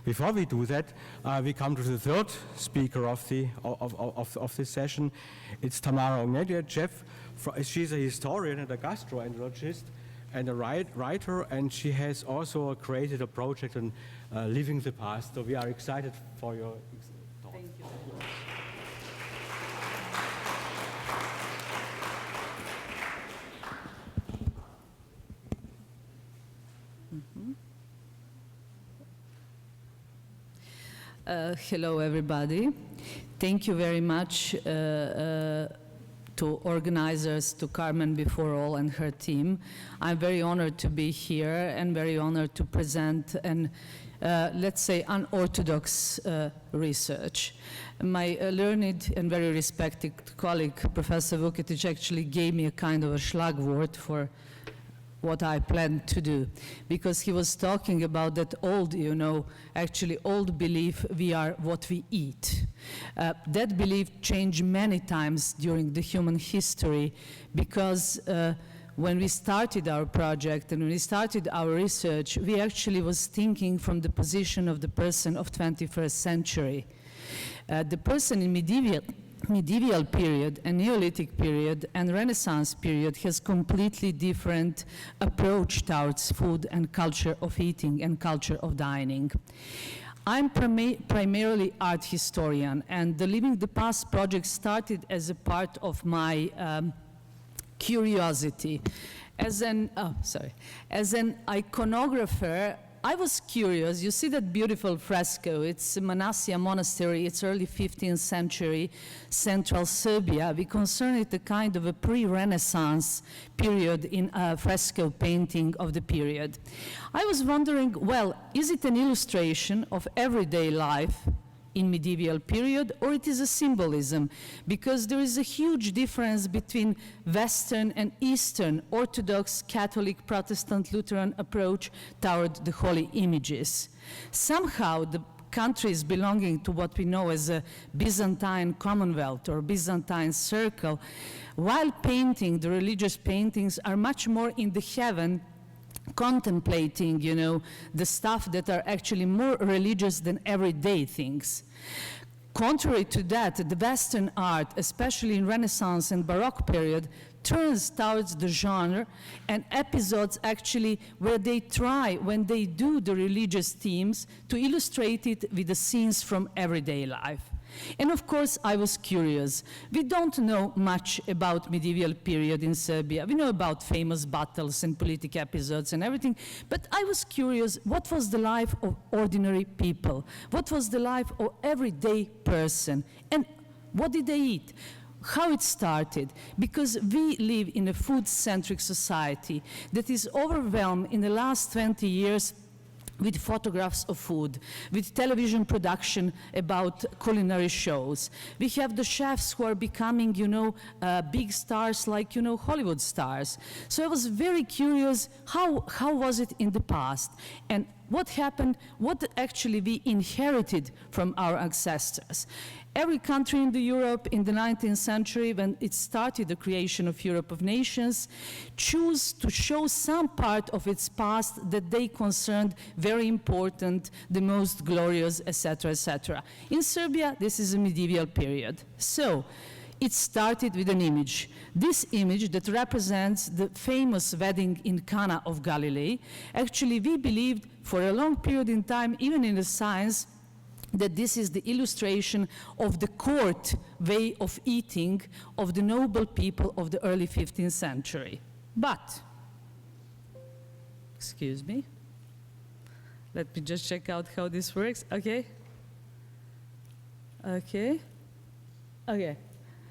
before we do that, we come to the third speaker of this session. It's Tamara Ognjevic, chef. She's a historian and a gastroenterologist and a writer, and she has also created a project on living the past. So we are excited for your talk. Thank you. Hello, everybody. Thank you very much to organizers, to Carmen before all and her team. I'm very honored to be here and very honored to present an, let's say, unorthodox research. My learned and very respected colleague, Professor Vuketic, actually gave me a kind of a Schlagwort for what I plan to do, because he was talking about that old, you know, actually old belief, we are what we eat. That belief changed many times during the human history, because when we started our project and when we started our research, we actually was thinking from the position of the person of 21st century. The person in medieval period and Neolithic period and Renaissance period has completely different approach towards food and culture of eating and culture of dining. I'm primarily art historian, and the Living the Past project started as a part of my curiosity. As an iconographer, I was curious. You see that beautiful fresco. It's Manasija Monastery. It's early 15th century, central Serbia. We concern it a kind of a pre-Renaissance period in fresco painting of the period. I was wondering, well, is it an illustration of everyday life in medieval period, or it is a symbolism? Because there is a huge difference between Western and Eastern Orthodox, Catholic, Protestant, Lutheran approach toward the holy images. Somehow the countries belonging to what we know as a Byzantine Commonwealth or Byzantine Circle, while painting, the religious paintings are much more in the heaven, contemplating, you know, the stuff that are actually more religious than everyday things. Contrary to that, the Western art, especially in Renaissance and Baroque period, turns towards the genre and episodes actually where they try, when they do the religious themes, to illustrate it with the scenes from everyday life. And of course, I was curious. We don't know much about medieval period in Serbia. We know about famous battles and political episodes and everything, but I was curious, what was the life of ordinary people? What was the life of everyday person? And what did they eat? How it started? Because we live in a food-centric society that is overwhelmed in the last 20 years with photographs of food, with television production about culinary shows. We have the chefs who are becoming, you know, big stars like, you know, Hollywood stars. So I was very curious, how was it in the past? And what happened, what actually we inherited from our ancestors. Every country in Europe in the 19th century, when it started the creation of Europe of Nations, chose to show some part of its past that they concerned very important, the most glorious, etc., etc. In Serbia, this is a medieval period. So it started with an image. This image that represents the famous wedding in Cana of Galilee. Actually, we believed for a long period in time, even in the science, that this is the illustration of the court way of eating of the noble people of the early 15th century. But, excuse me, let me just check out how this works. Okay.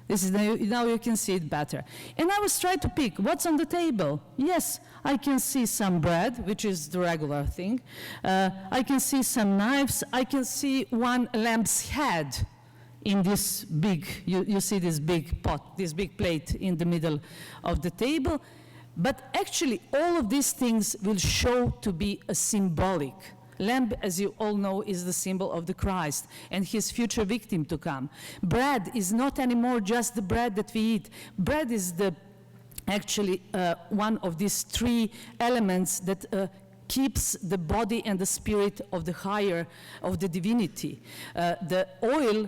This is now you can see it better. And I was trying to pick what's on the table. Yes, I can see some bread, which is the regular thing. I can see some knives. I can see one lamb's head in this big, you see this big pot, this big plate in the middle of the table. But actually, all of these things will show to be a symbolic. Lamb, as you all know, is the symbol of the Christ and his future victim to come. Bread is not anymore just the bread that we eat. Bread is actually one of these three elements that keeps the body and the spirit of the higher, of the divinity. The oil,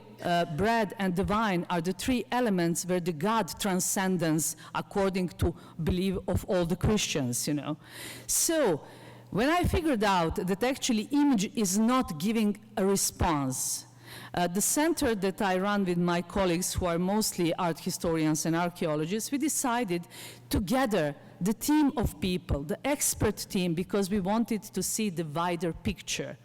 bread, and the wine are the three elements where the God transcendence, according to belief of all the Christians, you know. So, when I figured out that actually image is not giving a response, the center that I run with my colleagues, who are mostly art historians and archaeologists, we decided to gather the team of people, the expert team, because we wanted to see the wider picture.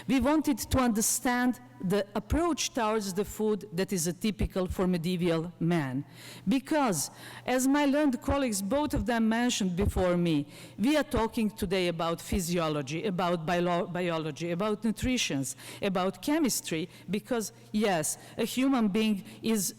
We wanted to understand the approach towards the food that is typical for medieval man. Because, as my learned colleagues, both of them mentioned before me, we are talking today about physiology, about biology, about nutrition, about chemistry, because, yes, a human being is,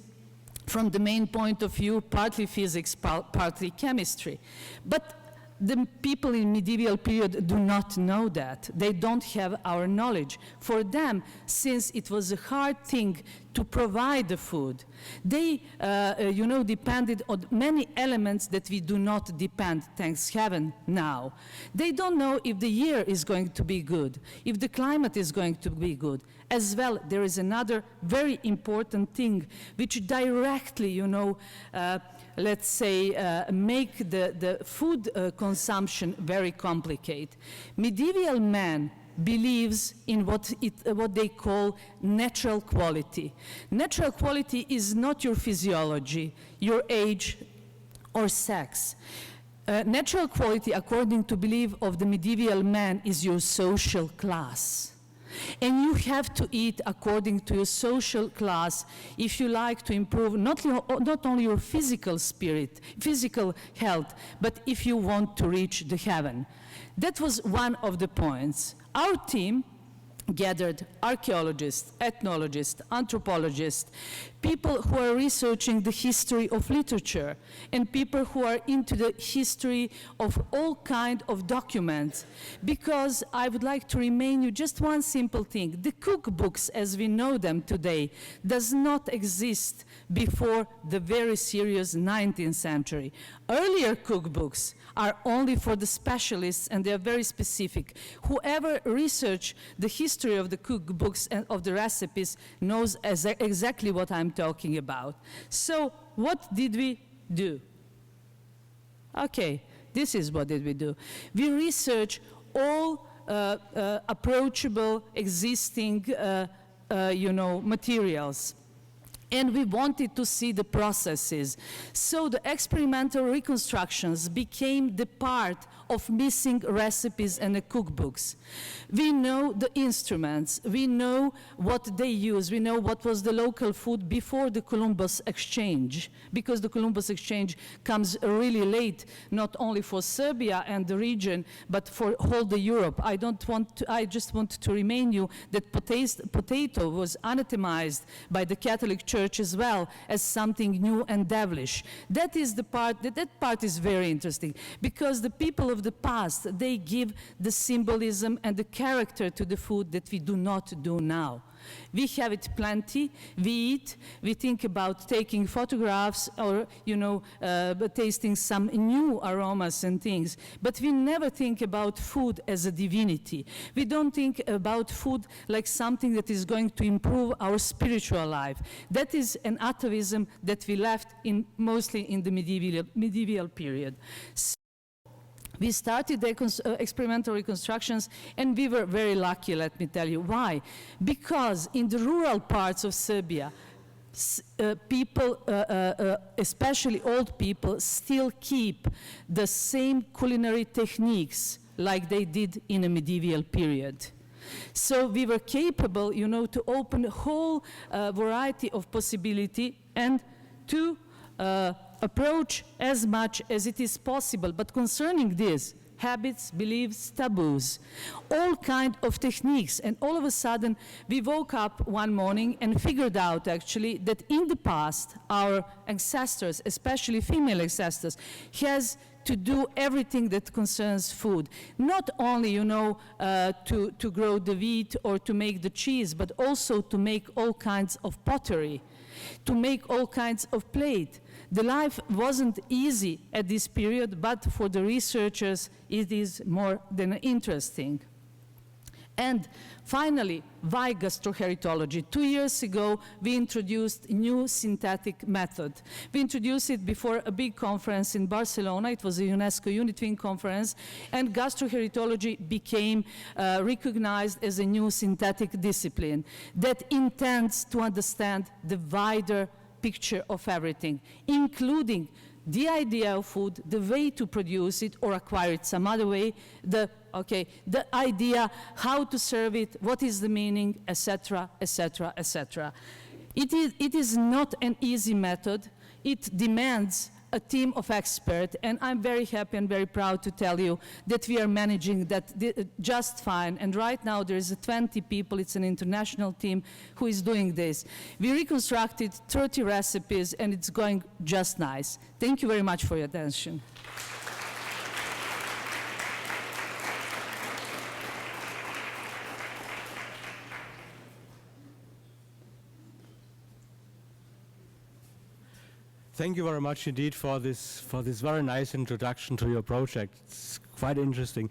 from the main point of view, partly physics, partly chemistry. But the people in medieval period do not know that. They don't have our knowledge. For them, since it was a hard thing to provide the food, they, depended on many elements that we do not depend, thanks heaven, now. They don't know if the year is going to be good, if the climate is going to be good. As well, there is another very important thing which directly, let's say, make the food consumption very complicated. Medieval man believes in what they call natural quality. Natural quality is not your physiology, your age, or sex. Natural quality, according to belief of the medieval man, is your social class. And you have to eat according to your social class if you like to improve not only your physical health, but if you want to reach the heaven. That was one of the points. Our team gathered archaeologists, ethnologists, anthropologists, people who are researching the history of literature, and people who are into the history of all kinds of documents. Because I would like to remind you just one simple thing. The cookbooks, as we know them today, does not exist before the very serious 19th century. Earlier cookbooks are only for the specialists, and they are very specific. Whoever researched the history of the cookbooks and of the recipes knows exactly what I'm talking about. So what did we do? Okay, this is what did we do. We researched all approachable existing materials. And we wanted to see the processes. So the experimental reconstructions became the part of missing recipes and the cookbooks. We know the instruments, we know what they use, we know what was the local food before the Columbus exchange, because the Columbus exchange comes really late, not only for Serbia and the region, but for whole the Europe. I just want to remind you that potato was anathemized by the Catholic Church as well as something new and devilish. That is the part, that part is very interesting, because the people of the past, they give the symbolism and the character to the food that we do not do now. We have it plenty, we eat, we think about taking photographs or, tasting some new aromas and things, but we never think about food as a divinity. We don't think about food like something that is going to improve our spiritual life. That is an atavism that we left mostly in the medieval period. We started the experimental reconstructions, and we were very lucky, let me tell you. Why? Because in the rural parts of Serbia, people, especially old people, still keep the same culinary techniques like they did in a medieval period. So we were capable, to open a whole variety of possibility and to approach as much as it is possible, but concerning this, habits, beliefs, taboos, all kind of techniques, and all of a sudden we woke up one morning and figured out actually that in the past our ancestors, especially female ancestors, has to do everything that concerns food. Not only, you know, to grow the wheat or to make the cheese, but also to make all kinds of pottery, to make all kinds of plate. The life wasn't easy at this period, but for the researchers, it is more than interesting. And finally, why gastroheritology? 2 years ago, we introduced a new synthetic method. We introduced it before a big conference in Barcelona. It was a UNESCO Unitwin conference, and gastroheritology became recognized as a new synthetic discipline that intends to understand the wider picture of everything, including the idea of food, the way to produce it or acquire it some other way, the idea how to serve it, what is the meaning, etc., etc., etc. It is not an easy method. It demands a team of experts, and I'm very happy and very proud to tell you that we are managing that just fine. And right now there is 20 people, it's an international team who is doing this. We reconstructed 30 recipes and it's going just nice. Thank you very much for your attention. Thank you very much indeed for this very nice introduction to your project. It's quite interesting.